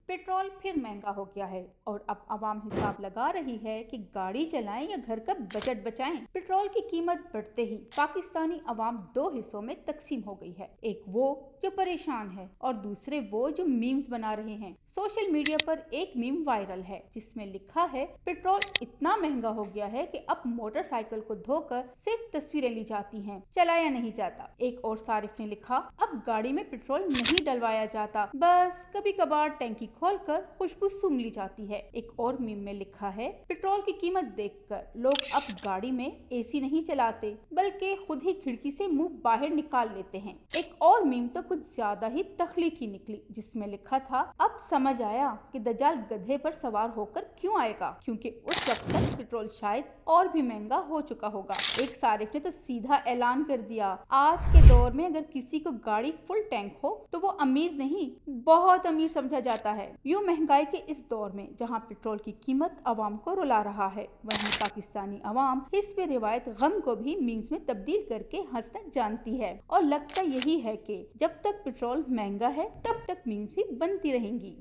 Petrol फिर महंगा हो गया है और अब आवाम हिसाब लगा रही है कि गाड़ी चलाएं या घर का बजट बचाएं। पेट्रोल की कीमत बढ़ते ही पाकिस्तानी आवाम दो हिस्सों में तकसीम हो गई है। एक वो जो परेशान है और दूसरे वो जो मीम्स बना रहे हैं। सोशल मीडिया पर एक मीम वायरल है जिसमें लिखा है, पेट्रोल इतना महंगा हो गया है कि अब मोटरसाइकिल को धोकर सिर्फ तस्वीरें ली जाती हैं, चलाया नहीं जाता। एक और सारिफ ने लिखा, अब गाड़ी में पेट्रोल नहीं डलवाया जाता, बस कभी कभार टैंकी खोलकर खुशबू सूंघ ली जाती है। एक और मीम में लिखा है, पेट्रोल की कीमत देखकर लोग अब गाड़ी में एसी नहीं चलाते बल्कि खुद ही खिड़की से मुंह बाहर निकाल लेते हैं। एक और मीम तो कुछ ज्यादा ही तख्लीकी निकली जिसमें लिखा था, अब समझ आया कि दज्जाल गधे पर सवार होकर क्यों आएगा, क्योंकि उस वक्त तक पेट्रोल शायद और भी महंगा हो चुका होगा। एक सारिफ ने तो सीधा ऐलान कर दिया, आज के दौर में अगर किसी को गाड़ी फुल टैंक हो तो वो अमीर नहीं बहुत अमीर समझा जाता है। यूं महंगाई के इस दौर में जहां पेट्रोल की कीमत आवाम को रुला रहा है, वहीं पाकिस्तानी आवाम हिस्ब रिवायत गम को भी मीम्स में तब्दील करके हंसना जानती है। और लगता यही है कि जब तक पेट्रोल महंगा है तब तक मीम्स भी बनती रहेंगी।